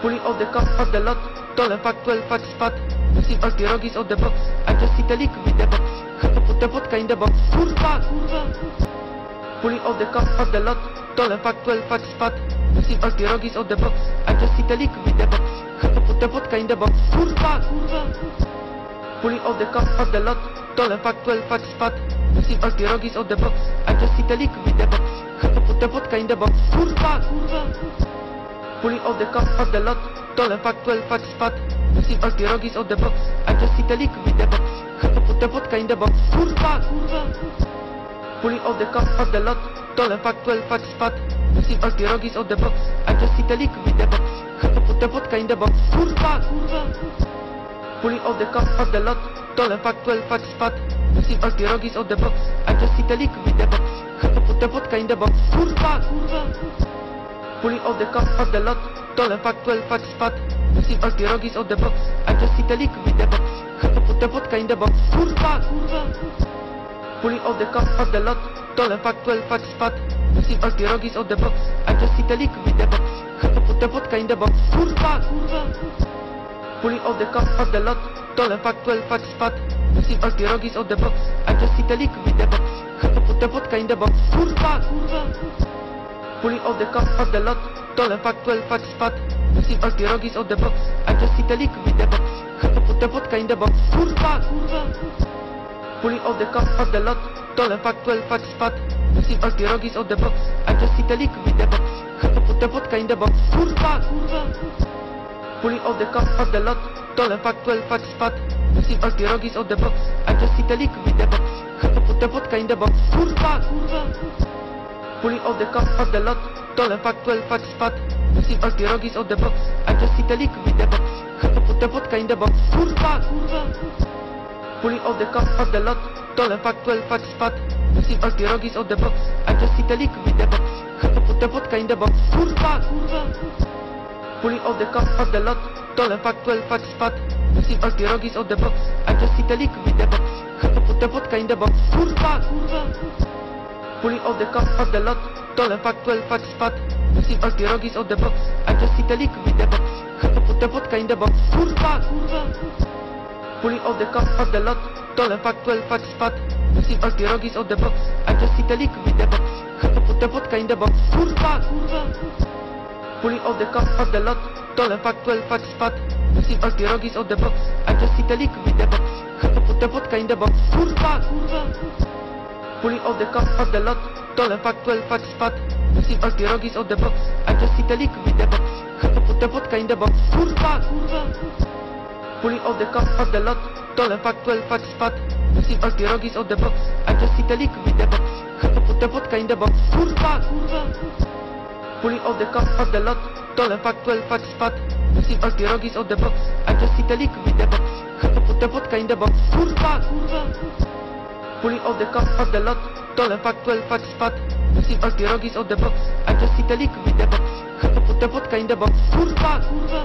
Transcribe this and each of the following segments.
Pulling out the cup of the lot, tall and fat, 12 fat spot. Pushing all pierogies out the box. I just hit a lick with the box. Put the vodka in the box. Kurva, kurva. Pulling out the cup of the lot, tall and fat, 12 fat spot. Pushing all pierogies out the box. I just hit a lick with the box. Put the vodka in the box. Kurva, kurva. Pulling out the cup of the lot, tall and fat, 12 fat spot. Pushing all pierogies out the box. I just hit a lick with the box. Put the vodka in the box. Kurva, kurva. Pulling out the cup of the lot, tall and fat, 12 fat spot. Pushing all pierogies out the box. I just hit a lick with the box. Put the vodka in the box. Kurva, kurva. Pulling out the cup of the lot, tall and fat, 12 fat spot. Pushing all pierogies out the box. I just hit a lick with the box. Put the vodka in the box. Kurva, kurva. Pulling out the cup of the lot, tall and fat, 12 fat spot. Pushing all pierogies out the box. I just hit a lick with the box. Put the vodka in the box. Kurva, kurva. Pulling out the cup of the lot, tall and fat, 12 fat spot. Pushing all pierogies out the box. I just hit a lick with the box. Put the vodka in the box. Kurva, kurva. Pulling out the cup of the lot, tall and fat, 12 fat spot. Pushing all pierogies out the box. I just hit a lick with the box. Put the vodka in the box. Kurva, kurva. Pulling out the cup of the lot, tall and fat, 12 fat spot. Pushing all pierogies out the box. I just hit a lick with the box. Put the vodka in the box. Kurva, kurva. Pulling out the cup of the lot, tall and fat, 12 fat spot. Pushing all pierogies out the box. I just hit a lick with the box. Put the vodka in the box. Kurva, kurva. Pulling out the cup of the lot, tall and fat, 12 fat spot. Pushing all pierogies out the box. I just hit a lick with the box. Put the vodka in the box. Kurva, kurva. Pulling out the cup of the lot, tall and fat, 12 fat spot. Pushing all pierogies out the box. I just hit a lick with the box. Put the vodka in the box. Kurva, kurva. Pulling out the cup of the lot, tall and fat, 12 fat spot. Pushing all pierogies out the box. I just hit a lick with the box. Put the vodka in the box. Kurva, kurva. Pulling out the cup of the lot, tall and fat, 12 fat spot. Pushing all pierogies out the box. I just hit a lick with the box. Put the vodka in the box. Kurva, kurva. Pulling out the cup of the lot, tall and fat, 12 fat spot. Pushing all pierogies out the box. I just hit a lick with the box. Put the vodka in the box. Kurva, kurva. Pulling out the cup of the lot, tall and fat, 12 fat spot. Pushing all pierogies out the box. I just hit a lick with the box. Put the vodka in the box. Kurva, kurva. Pulling out the cup of the lot, tall and fat, 12 fat spot. Pushing all pierogies out the box. I just hit a lick with the box. Put the vodka in the box. Kurva, kurva. Pulling out the cup of the lot, tall and fat, 12 fat spot. Pushing all pierogies out the box. I just hit a lick with the box. Put the vodka in the box. Kurva, kurva. Pulling out the cup of the lot, tall and fat, 12 fat spot. Pushing all pierogies out the box. I just hit a lick with the box. Put the vodka in the box. Kurva, kurva. Pulling out the cup of the lot, tall and fat, 12 fat spot. Pushing all pierogies out the box. I just hit a lick with the box. Put the vodka in the box. Kurva, kurva. Pulling out the cup of the lot, tall and fat, 12 fat spot. Pushing all pierogies out the box. I just hit a lick with the box. Put the vodka in the box. Kurva, kurva. Pulling out the cup of the lot, tall and fat, 12 fat spot. Pushing all pierogies out the box. I just hit a lick with the box. Put the vodka in the box. Kurva, kurva. Pulling out the cup of the lot, tall and fat, 12 fat spot. Pushing all pierogies out the box. I just hit a lick with the box. Put the vodka in the box. Kurva, kurva.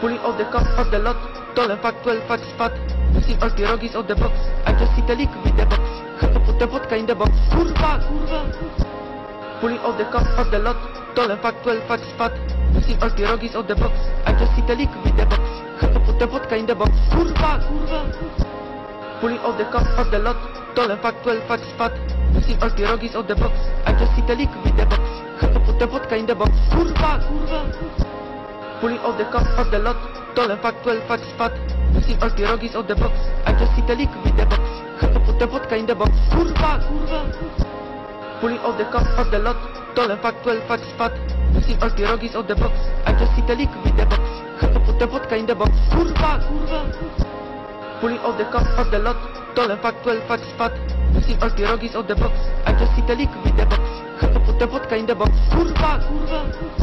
Pulling out the cup of the lot, tall and fat, 12 fat spot. Pushing all pierogies out the box. I just hit a lick with the box. Put the vodka in the box. Kurva, kurva. Pulling out the cup of the lot, tall and fat, 12 fat spot. Pushing all pierogies out the box. I just hit a lick with the box. Put the vodka in the box. Kurva, kurva. Pulling out the cup of the lot, tall and fat, 12 fat spot. Pushing all pierogies out the box. I just hit a lick with the box. Put the vodka in the box. Kurva, kurva. Pulling out the cup of the lot, tall and fat, 12 fat spot. Pushing all pierogies out the box. I just hit a lick with the box. Put the vodka in the box. Kurva, kurva. Pulling out the cup of the lot, tall and fat, 12 fat spot. Pushing all pierogies out the box. I just hit a lick with the box. Put the vodka in the box. Kurva, kurva.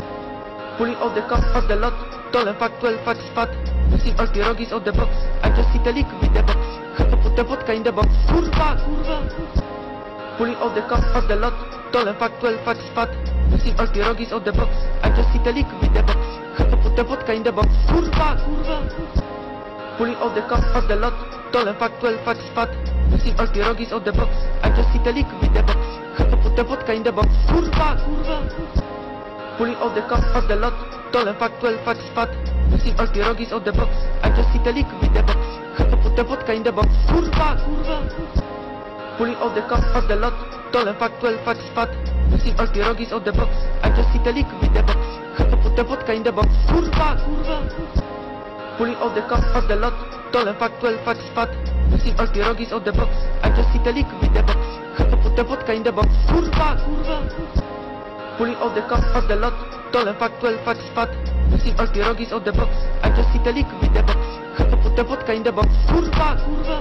Pulling out the cup of the lot, tall and fat, 12 fat spot. Pushing all pierogies out the box. I just hit a lick with the box. Put the vodka in the box. Kurva, kurva. Pulling out the cup of the lot, tall and fat, 12 fat spot. Pushing all pierogies out the box. I just hit a lick with the box. Put the vodka in the box. Kurva, kurva. Pulling out the cup of the lot, tall and fat, 12 fat spot. Pushing all pierogies out the box. I just hit a lick with the box. Put the vodka in the box. Kurva, kurva. Pulling all the cup of the lot. Tall and fat, 12 fat spot. Missing all pierogies out the box. I just hit a leak with the box. Had to put the vodka in the box. Kurwa, kurwa. Pulling all the cup of the lot. Tall and fat, 12 fat spot. Missing all pierogies out the box. I just hit a leak with the box. Had to put the vodka in the box. Kurwa, kurwa. Pulling all the cup of the lot. Tall and fat, 12 fat spot. Missing all pierogies out the box. I just hit a leak with the box. Had to put the vodka in the box. Kurwa, kurwa. Pulling all the cup of the lot. Tall and fat, 12 fat spot. Missing all pierogies out the box. I just hit a leak with the box. Had to put the vodka in the box. Kurwa, kurwa.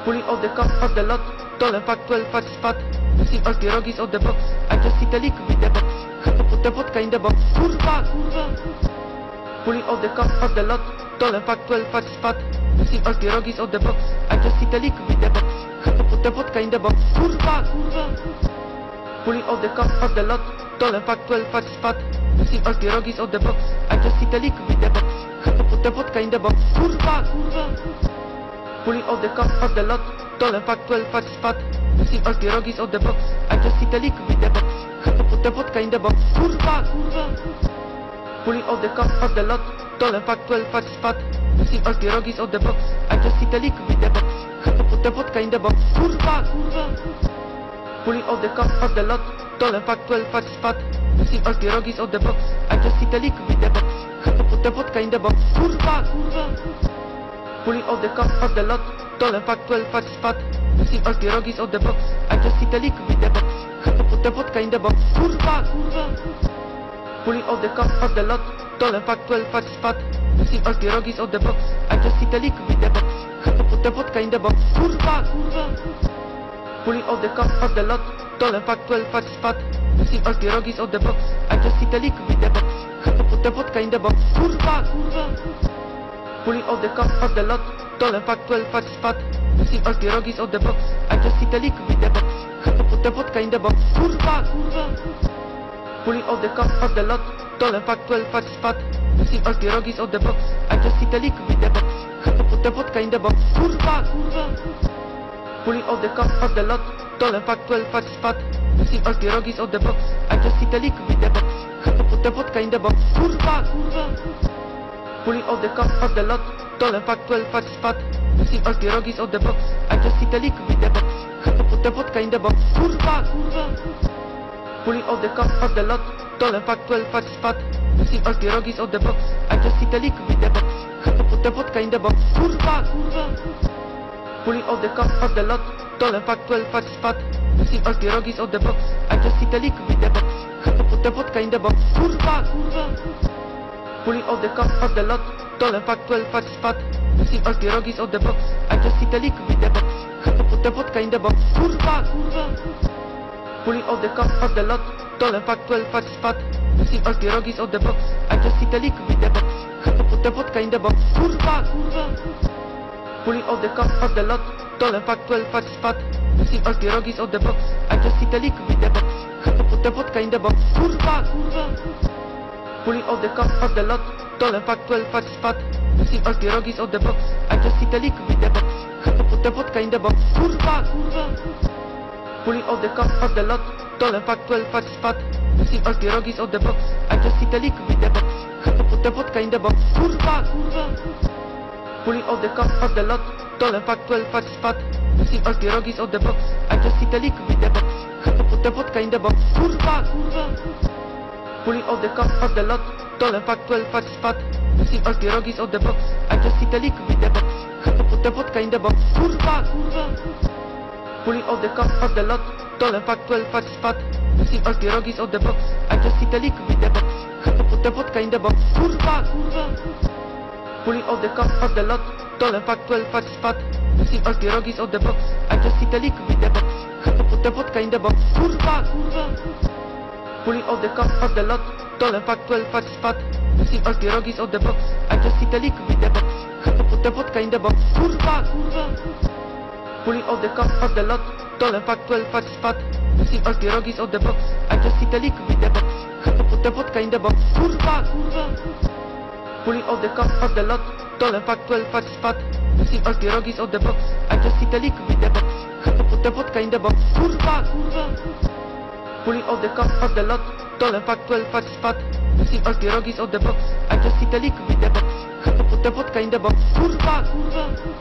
Pulling all the cup of the lot. Tall and fat, 12 fat spot. Missing all pierogies out the box. I just hit a leak with the box. Had to put the vodka in the box. Kurwa, kurwa. Pulling all the cup of the lot. Tall and fat, 12 fat spot. Missing all pierogies out the box. I just hit a leak with the box. Had to put the vodka in the box. Kurwa, kurwa. Pulling all the cup of the lot. Tall and fat, 12 fat spot. Missing all pierogies out the box. I just hit a leak with the box. Had to put the vodka in the box. Kurwa, kurwa. Pulling all the cup of the lot. Tall and fat, 12 fat spot. Missing all pierogies out the box. I just hit a leak with the box. Had to put the vodka in the box. Kurwa, kurwa. Pulling all the cup of the lot. Tall and fat, 12 fat spot. Missing all pierogies out the box. I just hit a leak with the box. Had to put the vodka in the box. Kurwa, kurwa. Pulling all the cup of the lot. Tall and fat, 12 fat spot. Missing all pierogies out the box. I just hit a leak with the box. Had to put the vodka in the box. Kurwa, kurwa. Pulling all the cup of the lot. Tall and fat, 12 fat spot. Missing all pierogies out the box. I just hit a leak with the box. Had to put the vodka in the box. Kurwa, kurwa. Pulling all the cup of the lot. Tall and fat, 12 fat spot. Missing all pierogies out the box. I just hit a leak with the box. Had to put the vodka in the box. Kurwa, kurwa. Pulling all the cup of the lot. Tall and fat, 12 fat spot. Missing all pierogies out the box. I just hit a leak with the box. Had to put the vodka in the box. Kurwa, kurwa. Pulling all the cup of the lot. Tall and fat, 12 fat spot. Missing all pierogies out the box. I just hit a leak with the box. Had to put the vodka in the box. Kurwa, kurwa. Pulling all the cup of the lot. Tall and fat, 12 fat spot. Missing all pierogies out the box. I just hit a leak with the box. Had to put the vodka in the box. Kurwa, kurwa. Pulling all the cup of the lot. Tall and fat, 12 fat spot. Missing all pierogies out the box. I just hit a leak with the box. Had to put the vodka in the box. Kurwa, kurwa. Pulling all the cup of the lot. Tall and fat, 12 fat spot. Missing all pierogies out the box. I just hit a leak with the box. Had to put the vodka in the box. Kurwa, kurwa. Pulling all the cup of the lot. Tall and fat, 12 fat spot. Missing all pierogies out the box. I just hit a leak with the box. Had to put the vodka in the box. Kurwa, kurwa. Pulling all the cup of the lot. Tall and fat, 12 fat spot. Missing all pierogies out the box. I just hit a leak with the box. Had to put the vodka in the box. Kurwa, kurwa. Pulling all the cup of the lot. Tall and fat, 12 fat spot. Missing all pierogies out the box. I just hit a leak with the box. Had to put the vodka in the box. Kurwa, kurwa. Pulling all the cup of the lot. Tall and fat, 12 fat spot. Missing all pierogies out the box. I just hit a leak with the box. Had to put the vodka in the box. Kurwa, kurwa. Pulling all the cup of the lot. Tall and fat, 12 fat spot. Missing all pierogies out the box. I just hit a leak with the box. Had to put the vodka in the box. Kurwa, kurwa. Pulling all the cup of the lot. Tall and fat, 12 fat spot. Missing all pierogies out the box. I just hit a leak with the box. Had to put the vodka in the box. Kurwa, kurwa. Pulling all the cup of the lot. Tall and fat, 12 fat spot. Missing all pierogies out the box. I just hit a leak with the box. Had to put the vodka in the box. Kurwa, kurwa. Pulling all the cup of the lot. Tall and fat, 12 fat spot. Missing all pierogies out the box. I just hit a leak with the box. Had to put the vodka in the box. Kurwa, kurwa. Pulling all the cup of the lot. Tall and fat, 12 fat spot. Missing all pierogies out the box. I just hit a leak with the box. Had to put the vodka in the box. Kurwa, kurwa. Pulling all the cup of the lot. Tall and fat, 12 fat spot. Missing all pierogies out the box. I just hit a leak with the box. Had to put the vodka in the box. Kurwa, kurwa. Pulling all the cup of the lot. Tall and fat, 12 fat spot. Missing all pierogies out the box. I just hit a leak with the box. Had to put the vodka in the box. Kurwa, kurwa. Pulling all the cup of the lot. Tall and fat, 12 fat spot. Missing all pierogies out the box. I just hit a leak with the box. Had to put the vodka in the box. Kurwa, kurwa. Pulling all the cup of the lot. Tall and fat, 12 fat spot. Missing all pierogies out the box. I just hit a leak with the box. Had to put the vodka in the box. Kurwa, kurwa. Pulling all the cup of the lot. Tall and fat, 12 fat spot. Missing all pierogies out the box. I just hit a leak with the box. Had to put the vodka in the box. Kurwa, kurwa. Pulling all the cup of the lot. 12 and fuck, 12 fuck spot. Losing all pierogies out the box. I just hit a lick with the box. Had to put the vodka in the box. Kurwa, kurwa.